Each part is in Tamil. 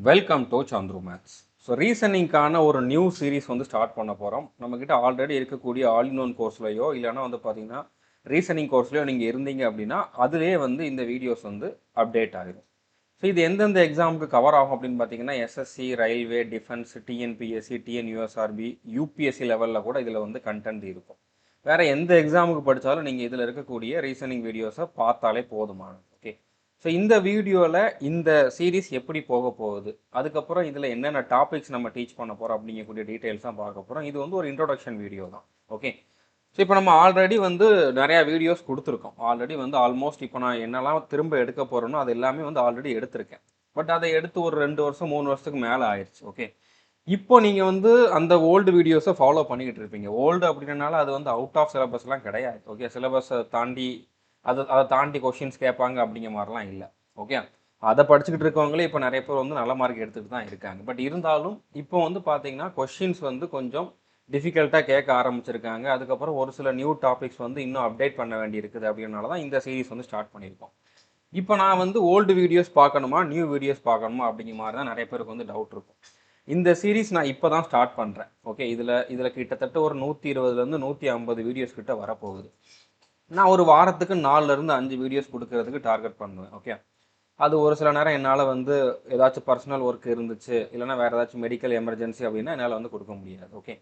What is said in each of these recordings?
Welcome to Chandru maths. So ரீசனிங்கான ஒரு நியூ சீரீஸ் வந்து ஸ்டார்ட் பண்ண போகிறோம். நம்மக்கிட்ட ஆல்ரெடி இருக்கக்கூடிய ஆல் இன் ஒன் கோர்ஸ்லையோ இல்லைனா வந்து பார்த்தீங்கன்னா ரீசனிங் கோர்ஸ்லையோ நீங்கள் இருந்தீங்க அப்படின்னா அதிலே வந்து இந்த வீடியோஸ் வந்து அப்டேட் ஆகிடும். ஸோ இது எந்தெந்த எக்ஸாமுக்கு கவர் ஆகும் அப்படின்னு பார்த்தீங்கன்னா SSC, railway, defence, TNPSC, TNUSRB, UPSC லெவலில் கூட இதில் வந்து கண்டென்ட் இருக்கும். வேறு எந்த எக்ஸாமுக்கு படித்தாலும் நீங்கள் இதில் இருக்கக்கூடிய ரீசனிங் வீடியோஸை பார்த்தாலே போதுமானது. ஓகே, ஸோ இந்த வீடியோவில் இந்த சீரீஸ் எப்படி போக போகுது, அதுக்கப்புறம் இதில் என்னென்ன டாபிக்ஸ் நம்ம டீச் பண்ண போகிறோம் அப்படிங்கக்கூடிய டீட்டெயில்ஸ் தான் பார்க்க போகிறோம். இது வந்து ஒரு இன்ட்ரோடக்ஷன் வீடியோ தான். ஓகே, ஸோ இப்போ நம்ம ஆல்ரெடி வந்து நிறையா வீடியோஸ் கொடுத்துருக்கோம். ஆல்ரெடி வந்து ஆல்மோஸ்ட் இப்போ நான் என்னெல்லாம் திரும்ப எடுக்க போகிறேனோ அது எல்லாமே வந்து ஆல்ரெடி எடுத்திருக்கேன். பட் அதை எடுத்து ஒரு 2 வருஷம் 3 வருஷத்துக்கு மேலே ஆயிடுச்சு. ஓகே, இப்போ நீங்கள் வந்து அந்த ஓல்டு வீடியோஸை ஃபாலோ பண்ணிக்கிட்டு இருப்பீங்க. ஓல்டு அப்படின்றனால அது வந்து அவுட் ஆஃப் சிலபஸ்லாம் கிடையாது. ஓகே, சிலபஸை தாண்டி அதை தாண்டி கொஷின்ஸ் கேட்பாங்க அப்படிங்கிற மாதிரிலாம் இல்லை. ஓகே, அதை படிச்சுக்கிட்டு இருக்கவங்களே இப்போ நிறைய பேர் வந்து நல்ல மார்க் எடுத்துகிட்டு தான் இருக்காங்க. பட் இருந்தாலும் இப்போ வந்து பார்த்தீங்கன்னா கொஷின்ஸ் வந்து கொஞ்சம் டிஃபிகல்ட்டாக கேட்க ஆரம்பிச்சிருக்காங்க. அதுக்கப்புறம் ஒரு சில நியூ டாபிக்ஸ் வந்து இன்னும் அப்டேட் பண்ண வேண்டி இருக்குது. அப்படின்னால தான் இந்த சீரீஸ் வந்து ஸ்டார்ட் பண்ணியிருக்கோம். இப்போ நான் வந்து ஓல்டு வீடியோஸ் பார்க்கணுமா நியூ வீடியோஸ் பார்க்கணுமா அப்படிங்கிற மாதிரி தான் நிறைய பேருக்கு வந்து டவுட் இருக்கும். இந்த சீரீஸ் நான் இப்போ தான் ஸ்டார்ட் பண்ணுறேன். ஓகே, இதில் கிட்டத்தட்ட ஒரு 120லேருந்து 150 வீடியோஸ் கிட்ட வரப்போகுது. நான் ஒரு வாரத்துக்கு 4லேருந்து 5 வீடியோஸ் கொடுக்கறதுக்கு டார்கெட் பண்ணுவேன். ஓகே, அது ஒரு சில நேரம் என்னால் வந்து ஏதாச்சும் பர்சனல் ஒர்க் இருந்துச்சு, இல்லைனா வேறு ஏதாச்சும் மெடிக்கல் எமர்ஜென்சி அப்படின்னா என்னால் வந்து கொடுக்க முடியாது. ஓகே,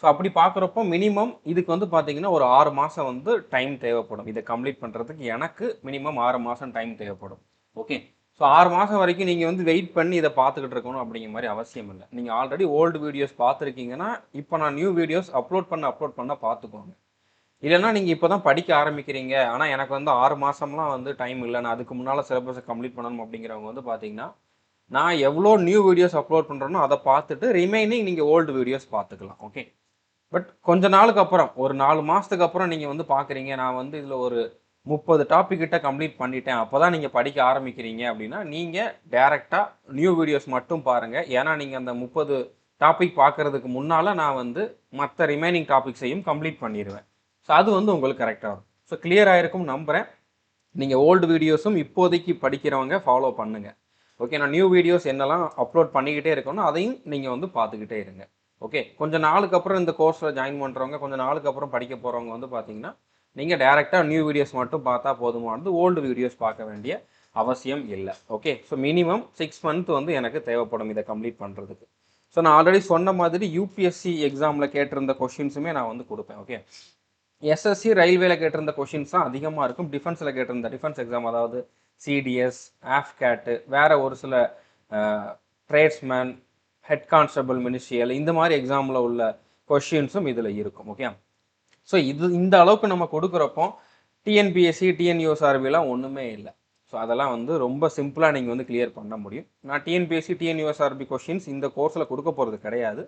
ஸோ அப்படி பார்க்குறப்போ மினிமம் இதுக்கு வந்து பார்த்தீங்கன்னா ஒரு 6 மாதம் வந்து டைம் தேவைப்படும். இதை கம்ப்ளீட் பண்ணுறதுக்கு எனக்கு மினிமம் 6 மாதம் டைம் தேவைப்படும். ஓகே, ஸோ 6 மாதம் வரைக்கும் நீங்கள் வந்து வெயிட் பண்ணி இதை பார்த்துக்கிட்டு இருக்கணும் அப்படிங்கிற மாதிரி அவசியம் இல்லை. நீங்கள் ஆல்ரெடி ஓல்டு வீடியோஸ் பார்த்துருக்கீங்கன்னா இப்போ நான் நியூ வீடியோஸ் அப்லோட் பண்ண பார்த்துக்கோங்க. இல்லைன்னா நீங்கள் இப்போ தான் படிக்க ஆரம்பிக்கிறீங்க, ஆனால் எனக்கு வந்து 6 மாதம்லாம் வந்து டைம் இல்லை, நான் அதுக்கு முன்னால் சிலபஸை கம்ப்ளீட் பண்ணணும் அப்படிங்கிறவங்க வந்து பார்த்தீங்கன்னா நான் எவ்வளோ நியூ வீடியோஸ் அப்லோட் பண்ணுறேனோ அதை பார்த்துட்டு ரிமைனிங் நீங்கள் ஓல்டு வீடியோஸ் பார்த்துக்கலாம். ஓகே, பட் கொஞ்ச நாளுக்கு அப்புறம் ஒரு 4 மாதத்துக்கு அப்புறம் நீங்கள் வந்து பார்க்குறீங்க நான் வந்து இதில் ஒரு 30 டாபிக் கிட்ட கம்ப்ளீட் பண்ணிட்டேன், அப்போ தான் நீங்கள் படிக்க ஆரம்பிக்கிறீங்க அப்படின்னா நீங்கள் டேரெக்டாக நியூ வீடியோஸ் மட்டும் பாருங்கள். ஏன்னா நீங்கள் அந்த 30 டாபிக் பார்க்குறதுக்கு முன்னால் நான் வந்து மற்ற ரிமைனிங் டாபிக்ஸையும் கம்ப்ளீட் பண்ணிடுவேன். ஸோ அது வந்து உங்களுக்கு கரெக்டாக இருக்கும். ஸோ கிளியர் ஆகிருக்கும் நம்புகிறேன். நீங்கள் ஓல்டு வீடியோஸும் இப்போதைக்கு படிக்கிறவங்க ஃபாலோ பண்ணுங்கள். ஓகே, நான் நியூ வீடியோஸ் என்னெல்லாம் அப்லோட் பண்ணிக்கிட்டே இருக்கணும் அதையும் நீங்கள் வந்து பார்த்துக்கிட்டே இருங்க. ஓகே, கொஞ்சம் நாளுக்கு அப்புறம் இந்த கோர்ஸில் ஜாயின் பண்ணுறவங்க, கொஞ்சம் நாளுக்கு அப்புறம் படிக்க போகிறவங்க வந்து பார்த்தீங்கன்னா நீங்கள் டேரெக்டாக நியூ வீடியோஸ் மட்டும் பார்த்தா போதுமானது, ஓல்டு வீடியோஸ் பார்க்க வேண்டிய அவசியம் இல்லை. ஓகே, ஸோ மினிமம் 6 மந்த் வந்து எனக்கு தேவைப்படும் இதை கம்ப்ளீட் பண்ணுறதுக்கு. ஸோ நான் ஆல்ரெடி சொன்ன மாதிரி யூபிஎஸ்சி எக்ஸாமில் கேட்டிருந்த கொஷின்ஸுமே நான் வந்து கொடுப்பேன். ஓகே, எஸ்எஸ்சி ரயில்வேல கேட்டிருந்த கொஷின்ஸ் தான் அதிகமாக இருக்கும். டிஃபென்ஸில் கேட்டிருந்த டிஃபென்ஸ் எக்ஸாம், அதாவது சிடிஎஸ், ஆஃப்கேட்டு, வேறு ஒரு சில ட்ரேட்ஸ்மேன், ஹெட் கான்ஸ்டபிள், மினிஸ்ட்ரியல், இந்த மாதிரி எக்ஸாமில் உள்ள கொஷின்ஸும் இதில் இருக்கும். ஓகே, ஸோ இந்த அளவுக்கு நம்ம கொடுக்குறப்போ டிஎன்பிஎஸ்சி, டிஎன்யூஎஸ்ஆர்பிலாம் ஒன்றுமே இல்லை. ஸோ அதெல்லாம் வந்து ரொம்ப சிம்பிளாக நீங்கள் வந்து கிளியர் பண்ண முடியும். நான் டிஎன்பிஎஸ்சி, டிஎன்யூஎஸ்ஆர்பி கொஷின்ஸ் இந்த கோர்ஸில் கொடுக்க போகிறது கிடையாது.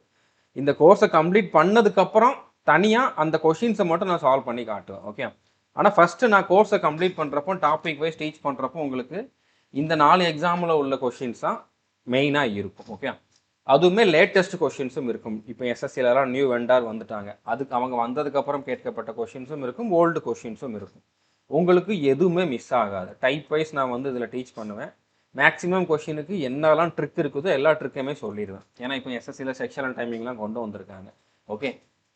இந்த கோர்ஸை கம்ப்ளீட் பண்ணதுக்கப்புறம் தனியாக அந்த கொஷின்ஸை மட்டும் நான் சால்வ் பண்ணி காட்டுவேன். ஓகே, ஆனால் ஃபஸ்ட்டு நான் கோர்ஸை கம்ப்ளீட் பண்ணுறப்போ டாபிக் வைஸ் டீச் பண்ணுறப்போ உங்களுக்கு இந்த 4 எக்ஸாமில் உள்ள கொஷின்ஸ் தான் மெயினாக இருக்கும். ஓகே, அதுவுமே லேட்டஸ்ட் கொஷின்ஸும் இருக்கும். இப்போ எஸ்எஸ்சிலலாம் நியூ வெண்டார் வந்துட்டாங்க, அதுக்கு அவங்க வந்ததுக்கப்புறம் கேட்கப்பட்ட கொஷின்ஸும் இருக்கும், ஓல்டு கொஷின்ஸும் இருக்கும். உங்களுக்கு எதுவுமே மிஸ் ஆகாது. டைப் வைஸ் நான் வந்து இதில் டீச் பண்ணுவேன். மேக்ஸிமம் கொஷினுக்கு என்னெல்லாம் ட்ரிக் இருக்குதோ எல்லா ட்ரிக்குமே சொல்லிடுவேன். ஏன்னா இப்போ எஸ்எஸ்சியில் செக்ஷனல் டைமிங்லாம் கொண்டு வந்திருக்காங்க. ஓகே,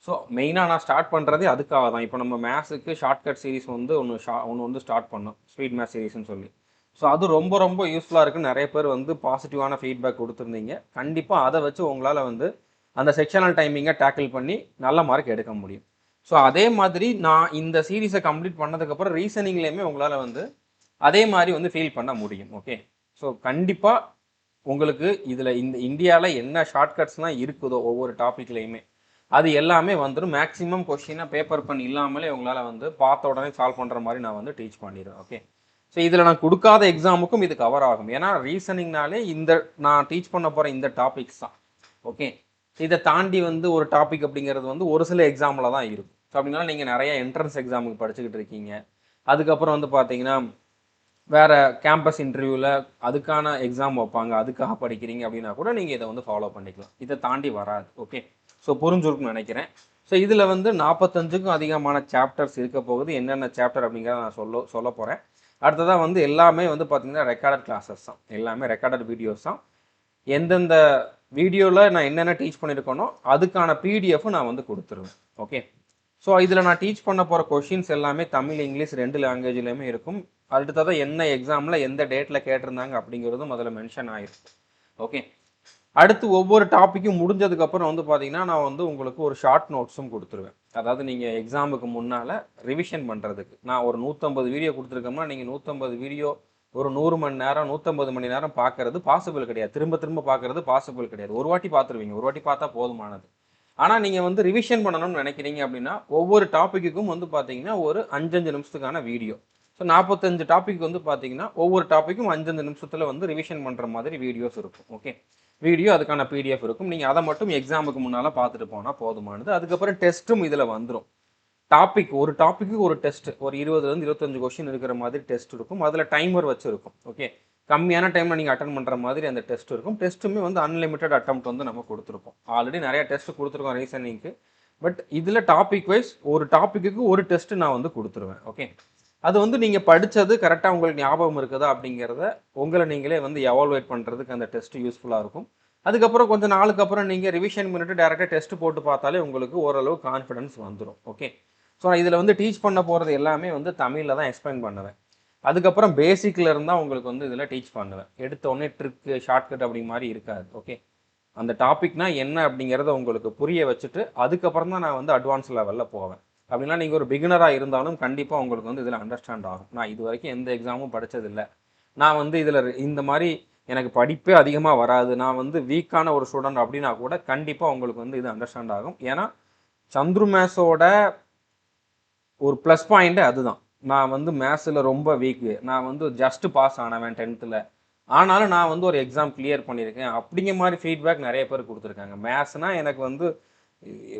ஸோ மெயினாக நான் ஸ்டார்ட் பண்ணுறதே அதுக்காக தான். இப்போ நம்ம மேத்ஸுக்கு ஷார்ட்கட் சீரிஸ் வந்து ஒன்று வந்து ஸ்டார்ட் பண்ணோம், ஸ்பீட் மேத்ஸ் சீரிஸ்ன்னு சொல்லி. ஸோ அது ரொம்ப ரொம்ப யூஸ்ஃபுல்லாக இருக்குன்னு நிறைய பேர் வந்து பாசிட்டிவான ஃபீட்பேக் கொடுத்துருந்தீங்க. கண்டிப்பாக அதை வச்சு உங்களால் வந்து அந்த செக்ஷனல் டைமிங்கை டேக்கிள் பண்ணி நல்ல மார்க் எடுக்க முடியும். ஸோ அதே மாதிரி நான் இந்த சீரீஸை கம்ப்ளீட் பண்ணதுக்கப்புறம் ரீசனிங்லேயுமே உங்களால் வந்து அதே மாதிரி வந்து ஃபீல் பண்ண முடியும். ஓகே, ஸோ கண்டிப்பாக உங்களுக்கு இதில் இந்த இந்தியாவில் என்ன ஷார்ட்கட்ஸ்லாம் இருக்குதோ ஒவ்வொரு டாப்பிக்லேயுமே அது எல்லாமே வந்துடும். மேக்ஸிமம் கொஷினாக பேப்பர் பண்ணி இல்லாமலே உங்களால் வந்து பார்த்த உடனே சால்வ் பண்ணுற மாதிரி நான் வந்து டீச் பண்ணிடுவேன். ஓகே, ஸோ இதில் நான் கொடுக்காத எக்ஸாமுக்கும் இது கவர் ஆகும். ஏன்னா ரீசனிங்னாலே நான் டீச் பண்ண போகிற இந்த டாபிக்ஸ் தான். ஓகே, இதை தாண்டி வந்து ஒரு டாபிக் அப்படிங்கிறது வந்து ஒரு சில எக்ஸாமில் தான் இருக்கும். ஸோ அப்படின்னால நீங்கள் நிறைய என்ட்ரன்ஸ் எக்ஸாமுக்கு படிச்சுக்கிட்டு இருக்கீங்க, அதுக்கப்புறம் வந்து பார்த்தீங்கன்னா வேறு கேம்பஸ் இன்டர்வியூவில் அதுக்கான எக்ஸாம் வைப்பாங்க, அதுக்காக படிக்கிறீங்க அப்படின்னா கூட நீங்கள் இதை வந்து ஃபாலோ பண்ணிக்கலாம். இதை தாண்டி வராது. ஓகே, ஸோ புரிஞ்சுருக்குன்னு நினைக்கிறேன். ஸோ இதில் வந்து 45க்கும் அதிகமான சாப்டர்ஸ் இருக்க போகுது. என்னென்ன சாப்டர் அப்படிங்கிறத நான் சொல்ல போகிறேன். அடுத்ததாக வந்து எல்லாமே வந்து பார்த்திங்கன்னா ரெக்கார்டட் கிளாஸஸ் தான், எல்லாமே ரெக்கார்டட் வீடியோஸ் தான். எந்தெந்த வீடியோவில் நான் என்னென்ன டீச் பண்ணியிருக்கேனோ அதுக்கான பிடிஎஃப் நான் வந்து கொடுத்துருவேன். ஓகே, ஸோ இதில் நான் டீச் பண்ண போகிற கொஷின்ஸ் எல்லாமே தமிழ் இங்கிலீஷ் 2 லாங்குவேஜ்லேயுமே இருக்கும். அடுத்ததாக என்ன எக்ஸாமில் எந்த டேட்டில் கேட்டிருந்தாங்க அப்படிங்கிறதும் அதில் மென்ஷன் ஆகிருக்கும். ஓகே, அடுத்து ஒவ்வொரு டாப்பிக்கும் முடிஞ்சதுக்கப்புறம் வந்து பார்த்தீங்கன்னா நான் வந்து உங்களுக்கு ஒரு ஷார்ட் நோட்ஸும் கொடுத்துருவேன். அதாவது நீங்கள் எக்ஸாமுக்கு முன்னால் ரிவிஷன் பண்ணுறதுக்கு. நான் ஒரு 150 வீடியோ கொடுத்துருக்கோம்னா நீங்கள் 150 வீடியோ ஒரு 100 மணி நேரம் 150 மணி நேரம் பார்க்கறது பாசிபிள் கிடையாது. திரும்ப திரும்ப பார்க்கறது பாசிபிள் கிடையாது. ஒரு வாட்டி பார்த்துருவீங்க, ஒரு வாட்டி பார்த்தா போதுமானது. ஆனால் நீங்கள் வந்து ரிவிஷன் பண்ணணும்னு நினைக்கிறீங்க அப்படின்னா ஒவ்வொரு டாப்பிக்குக்கும் வந்து பார்த்தீங்கன்னா ஒரு 5-5 நிமிஷத்துக்கான வீடியோ. ஸோ 45 டாபிக் வந்து பார்த்தீங்கன்னா ஒவ்வொரு டாப்பிக்கும் 5-5 நிமிஷத்தில் வந்து ரிவிஷன் பண்ணுற மாதிரி வீடியோஸ் இருக்கும். ஓகே, வீடியோ அதுக்கான பிடிஎஃப் இருக்கும். நீங்கள் அதை மட்டும் எக்ஸாமுக்கு முன்னால் பார்த்துட்டு போனால் போதுமானது. அதுக்கப்புறம் டெஸ்ட்டும் இதில் வந்துடும். ஒரு டாப்பிக்கு ஒரு டெஸ்ட், ஒரு 20லேருந்து 25 கொஸ்டின் இருக்கிற மாதிரி டெஸ்ட் இருக்கும். அதில் டைமர் வச்சுருக்கும். ஓகே, கம்மியான டைமில் நீங்கள் அட்டன் பண்ணுற மாதிரி அந்த டெஸ்ட் இருக்கும். டெஸ்ட்டுமே வந்து அன்லிமிட்டட் அட்டெம்ப்ட் வந்து நம்ம கொடுத்துருப்போம். ஆல்ரெடி நிறைய டெஸ்ட் கொடுத்துருக்கோம் ரீசனிங்க்கு. பட் இதில் டாபிக் வைஸ் ஒரு டாப்பிக்கு ஒரு டெஸ்ட் நான் வந்து கொடுத்துருவேன். ஓகே, அது வந்து நீங்கள் படித்தது கரெக்டாக உங்களுக்கு ஞாபகம் இருக்குதா அப்படிங்கிறத உங்களை நீங்களே வந்து எவால்வேட் பண்ணுறதுக்கு அந்த டெஸ்ட் யூஸ்ஃபுல்லாக இருக்கும். அதுக்கப்புறம் கொஞ்சம் நாளுக்கு அப்புறம் நீங்கள் ரிவிஷன் பண்ணிட்டு டேரெக்டாக டெஸ்ட் போட்டு பார்த்தாலே உங்களுக்கு ஓரளவு கான்ஃபிடன்ஸ் வந்துடும். ஓகே, ஸோ நான் இதில் வந்து டீச் பண்ண போகிறது எல்லாமே வந்து தமிழில் தான் எக்ஸ்பிளைன் பண்ணுவேன். அதுக்கப்புறம் பேசிக்கில் இருந்தால் உங்களுக்கு வந்து இதில் டீச் பண்ணுவேன். எடுத்தோடனே ட்ரிக்கு ஷார்ட்கட் அப்படிங்க மாதிரி இருக்காது. ஓகே, அந்த டாபிக்னா என்ன அப்படிங்கிறத உங்களுக்கு புரிய வச்சுட்டு அதுக்கப்புறம் தான் நான் வந்து அட்வான்ஸ் லெவலில் போவேன். அப்படின்னா நீங்கள் ஒரு பிகினராக இருந்தாலும் கண்டிப்பாக உங்களுக்கு வந்து இதில் அண்டர்ஸ்டாண்ட் ஆகும். நான் இது வரைக்கும் எந்த எக்ஸாமும் படித்ததில்லை, நான் வந்து இதில் இந்த மாதிரி எனக்கு படிப்பே அதிகமாக வராது, நான் வந்து வீக்கான ஒரு ஸ்டூடெண்ட் அப்படின்னா கூட கண்டிப்பாக உங்களுக்கு வந்து இது அண்டர்ஸ்டாண்ட் ஆகும். ஏன்னா சந்துரு மேத்ஸோட ஒரு ப்ளஸ் பாயிண்ட்டு அதுதான். நான் வந்து மேத்ஸில் ரொம்ப வீக்கு, நான் வந்து ஜஸ்ட்டு பாஸ் ஆனவன் 10th. ஆனாலும் நான் வந்து ஒரு எக்ஸாம் கிளியர் பண்ணியிருக்கேன் அப்படிங்கிற மாதிரி ஃபீட்பேக் நிறைய பேர் கொடுத்துருக்காங்க. மேத்ஸ்னால் எனக்கு வந்து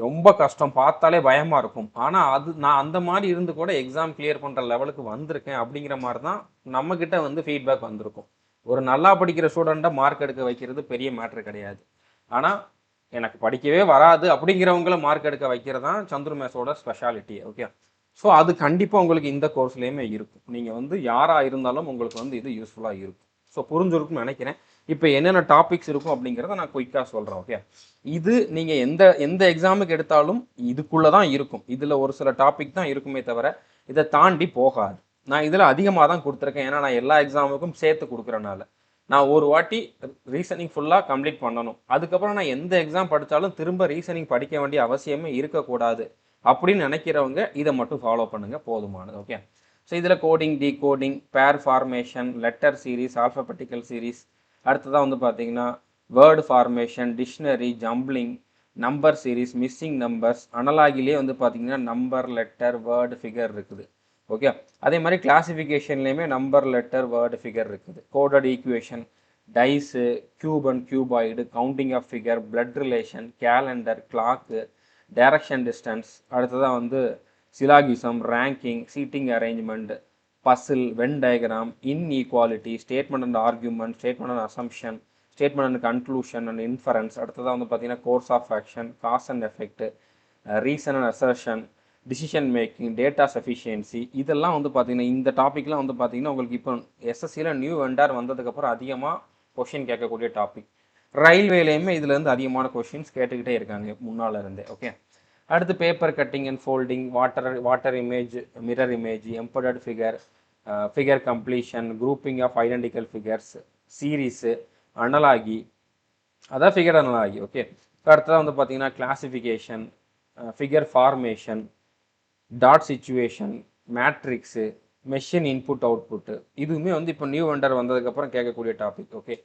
ரொம்ப கஷ்டம், பார்த்தாலே பயமாக இருக்கும். ஆனால் நான் அந்த மாதிரி இருந்து கூட எக்ஸாம் கிளியர் பண்ணுற லெவலுக்கு வந்திருக்கேன் அப்படிங்கிற மாதிரி தான் நம்மக்கிட்ட வந்து ஃபீட்பேக் வந்திருக்கும். ஒரு நல்லா படிக்கிற ஸ்டூடெண்ட்டை மார்க் எடுக்க வைக்கிறது பெரிய மேட்ரு கிடையாது. ஆனால் எனக்கு படிக்கவே வராது அப்படிங்கிறவங்கள மார்க் எடுக்க வைக்கிறது தான் சந்துரு மேத்ஸோட ஸ்பெஷாலிட்டி. ஓகே, ஸோ அது கண்டிப்பாக உங்களுக்கு இந்த கோர்ஸ்லேயுமே இருக்கும். நீங்கள் வந்து யாராக இருந்தாலும் உங்களுக்கு வந்து இது யூஸ்ஃபுல்லாக இருக்கும். ஸோ புரிஞ்சிருக்கும்னு நினைக்கிறேன். இப்போ என்னென்ன டாபிக்ஸ் இருக்கும் அப்படிங்கிறத நான் குயிக்காக சொல்கிறேன். ஓகே, இது நீங்கள் எந்த எக்ஸாமுக்கு எடுத்தாலும் இதுக்குள்ளே தான் இருக்கும். இதில் ஒரு சில டாபிக் தான் இருக்குமே தவிர இதை தாண்டி போகாது. நான் இதில் அதிகமாக தான் கொடுத்துருக்கேன். ஏன்னா நான் எல்லா எக்ஸாமுக்கும் சேர்த்து கொடுக்குறனால நான் ஒரு வாட்டி ரீசனிங் ஃபுல்லாக கம்ப்ளீட் பண்ணணும். அதுக்கப்புறம் நான் எந்த எக்ஸாம் படித்தாலும் திரும்ப ரீசனிங் படிக்க வேண்டிய அவசியமே இருக்கக்கூடாது அப்படின்னு நினைக்கிறவங்க இதை மட்டும் ஃபாலோ பண்ணுங்கள், போதுமானது. ஓகே, ஸோ இதில் coding, decoding, pair formation, letter series, alphabetical series, அடுத்ததாக வந்து பார்த்தீங்கன்னா word formation, dictionary, jumbling, number series, missing numbers, அனலாகிலே வந்து பார்த்தீங்கன்னா நம்பர், லெட்டர், வேர்டு, ஃபிகர் இருக்குது. ஓகே, அதே மாதிரி கிளாசிஃபிகேஷன்லேயுமே நம்பர், லெட்டர், வேர்டு, ஃபிகர் இருக்குது. Coded equation, dice, cube and cuboid, counting of figure, blood relation, calendar, clock, direction distance, அடுத்ததாக வந்து syllogism, ranking, seating arrangement, puzzle, venn diagram, inequality, statement and argument, statement and assumption, statement and conclusion and inference, அடுத்ததாக வந்து பார்த்தீங்கன்னா course of action, cause and effect, reason and assertion, decision making, data sufficiency, இதெல்லாம் வந்து பார்த்தீங்கன்னா இந்த டாப்பிக்லாம் வந்து பார்த்தீங்கன்னா உங்களுக்கு இப்போ எஸ்எஸ்சியில் நியூ வெண்டார் வந்ததுக்கப்புறம் அதிகமாக கொஷின் கேட்கக்கூடிய டாபிக். ரயில்வேலையுமே இதுலேருந்து அதிகமான கொஷின்ஸ் கேட்டுக்கிட்டே இருக்காங்க முன்னால் இருந்தே. ஓகே, அடுத்து paper cutting and folding, water image, mirror image, embedded figure, figure completion, grouping of identical figures, series, analogy, அதான் ஃபிகர் அனலாகி. ஓகே, அடுத்ததாக வந்து பார்த்தீங்கன்னா classification, figure formation, dot situation, matrix, machine input output, இதுவுமே வந்து இப்போ நியூ வெண்டர் வந்ததுக்கப்புறம் கேட்கக்கூடிய டாபிக். ஓகே,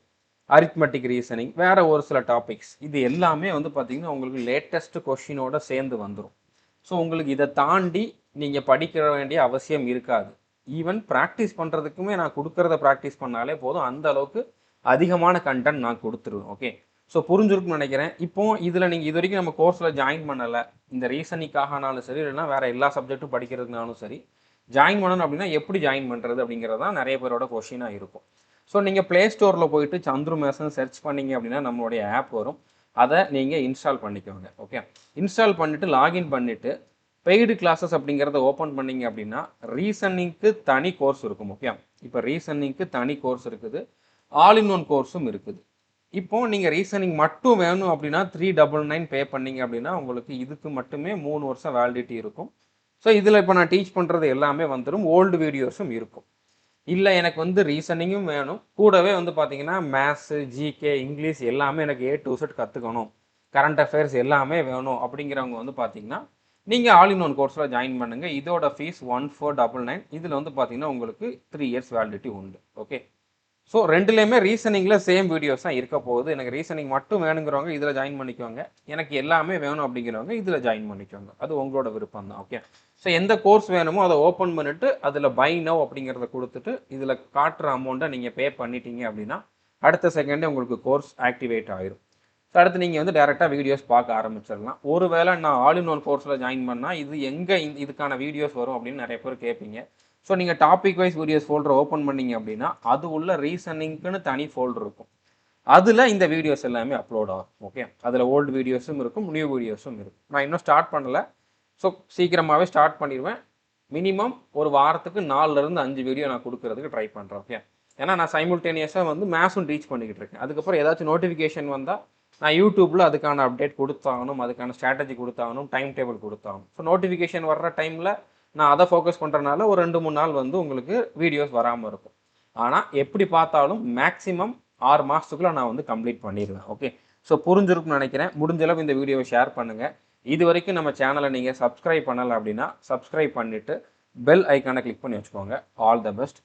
அரித்மெட்டிக் ரீசனிங், வேறு ஒரு சில டாபிக்ஸ், இது எல்லாமே வந்து பார்த்திங்கன்னா உங்களுக்கு லேட்டஸ்ட் கொஷினோட சேர்ந்து வந்துடும். ஸோ உங்களுக்கு இதை தாண்டி நீங்கள் படிக்க வேண்டிய அவசியம் இருக்காது. ஈவன் ப்ராக்டிஸ் பண்ணுறதுக்குமே நான் கொடுக்குறத ப்ராக்டிஸ் பண்ணாலே போதும், அந்த அளவுக்கு அதிகமான கண்டென்ட் நான் கொடுத்துருவேன். ஓகே, ஸோ புரிஞ்சிருக்குன்னு நினைக்கிறேன். இப்போ இதில் நீங்கள் இது வரைக்கும் நம்ம கோர்ஸில் ஜாயின் பண்ணலை, இந்த ரீசனிக்காகனாலும் சரி, இல்லைன்னா வேறு எல்லா சப்ஜெக்ட்டும் படிக்கிறதுனாலும் சரி, ஜாயின் பண்ணணும் அப்படின்னா எப்படி ஜாயின் பண்ணுறது அப்படிங்கிறது தான் நிறைய பேரோட கொஷினாக இருக்கும். ஸோ நீங்கள் ப்ளே ஸ்டோரில் போயிட்டு சந்துரு மேத்ஸ்னு சர்ச் பண்ணிங்க அப்படின்னா நம்மளுடைய ஆப் வரும், அதை நீங்கள் இன்ஸ்டால் பண்ணிக்கோங்க. ஓகே, இன்ஸ்டால் பண்ணிவிட்டு லாகின் பண்ணிவிட்டு பெய்டு கிளாஸஸ் அப்படிங்கிறத ஓப்பன் பண்ணிங்க அப்படின்னா ரீசனிங்க்கு தனி கோர்ஸ் இருக்கும். ஓகே, இப்போ ரீசனிங்க்கு தனி கோர்ஸ் இருக்குது, ஆல் இன் ஒன் கோர்ஸும் இருக்குது. இப்போ நீங்கள் ரீசனிங் மட்டும் வேணும் அப்படின்னா 399 பே பண்ணீங்க அப்படின்னா உங்களுக்கு இதுக்கு மட்டுமே 3 வருஷம் வேலிடிட்டி இருக்கும். ஸோ இதில் இப்போ நான் டீச் பண்ணுறது எல்லாமே வந்துடும், ஓல்டு வீடியோஸும் இருக்கும். இல்லை எனக்கு வந்து ரீசனிங்கும் வேணும், கூடவே வந்து பார்த்தீங்கன்னா மேத்ஸு, ஜிகே, இங்கிலீஷ் எல்லாமே எனக்கு A to Z கற்றுக்கணும், கரண்ட் அஃபேர்ஸ் எல்லாமே வேணும் அப்படிங்கிறவங்க வந்து பார்த்தீங்கன்னா நீங்கள் ஆல் இன் ஒன் கோர்ஸில் ஜாயின் பண்ணுங்கள். இதோட ஃபீஸ் 1499. இதில் வந்து பார்த்தீங்கன்னா உங்களுக்கு 3 இயர்ஸ் வேலிடிட்டி உண்டு. ஓகே, ஸோ ரெண்டுலேயுமே ரீசனிங்கில் சேம் வீடியோஸ் தான் இருக்க போகுது. எனக்கு ரீசனிங் மட்டும் வேணுங்கிறவங்க இதில் ஜாயின் பண்ணிக்கோங்க, எனக்கு எல்லாமே வேணும் அப்படிங்கிறவங்க இதில் ஜாயின் பண்ணிக்கோங்க. அது உங்களோட விருப்பம் தான். ஓகே, ஸோ எந்த கோர்ஸ் வேணுமோ அதை ஓப்பன் பண்ணிவிட்டு அதில் பை நவ் அப்படிங்கிறத கொடுத்துட்டு இதில் காட்டுற அமௌண்ட்டை நீங்கள் பே பண்ணிட்டீங்க அப்படின்னா அடுத்த செகண்டே உங்களுக்கு கோர்ஸ் ஆக்டிவேட் ஆயிரும். ஸோ அடுத்து நீங்கள் வந்து டேரெக்டாக வீடியோஸ் பார்க்க ஆரம்பிச்சிடலாம். ஒருவேளை நான் ஆல் இன் ஒன் கோர்ஸில் ஜாயின் பண்ணால் இது எங்கே இதுக்கான வீடியோஸ் வரும் அப்படின்னு நிறைய பேர் கேட்பீங்க. ஸோ நீங்கள் topic wise videos folder open பண்ணீங்க அப்படின்னா அது உள்ள ரீசனிங்க்குன்னு தனி ஃபோல்டர் இருக்கும், அதில் இந்த வீடியோஸ் எல்லாமே அப்லோட் ஆகும். ஓகே, அதில் ஓல்டு வீடியோஸும் இருக்கும், நியூ வீடியோஸும் இருக்கும். நான் இன்னும் ஸ்டார்ட் பண்ணலை, ஸோ சீக்கிரமாகவே ஸ்டார்ட் பண்ணிடுவேன். மினிமம் ஒரு வாரத்துக்கு 4லேருந்து 5 வீடியோ நான் கொடுக்கறதுக்கு ட்ரை பண்ணுறேன். ஓகே, ஏன்னா நான் சைமுல்டேனியஸாக வந்து மேத்ஸும் டீச் பண்ணிக்கிட்டு இருக்கேன். அதுக்கப்புறம் ஏதாச்சும் நோட்டிஃபிகேஷன் வந்தால் நான் யூடியூப்பில் அதுக்கான அப்டேட் கொடுத்தாகணும், அதுக்கான ஸ்ட்ராட்டஜி கொடுத்தாகணும், டைம் டேபிள் கொடுத்தாகணும். ஸோ நோட்டிஃபிகேஷன் வர்ற டைமில் நான் அதை ஃபோக்கஸ் பண்ணுறதுனால ஒரு 2-3 நாள் வந்து உங்களுக்கு வீடியோஸ் வராமல் இருக்கும். ஆனால் எப்படி பார்த்தாலும் மேக்ஸிமம் 6 மாதத்துக்குள்ளே நான் வந்து கம்ப்ளீட் பண்ணிடுவேன். ஓகே, ஸோ புரிஞ்சிருக்குன்னு நினைக்கிறேன். முடிஞ்சளவு இந்த வீடியோவை ஷேர் பண்ணுங்கள். இது வரைக்கும் நம்ம சேனலை நீங்கள் சப்ஸ்கிரைப் பண்ணலை அப்படின்னா சப்ஸ்கிரைப் பண்ணிவிட்டு பெல் ஐக்கானை கிளிக் பண்ணி வச்சுக்கோங்க. All the best.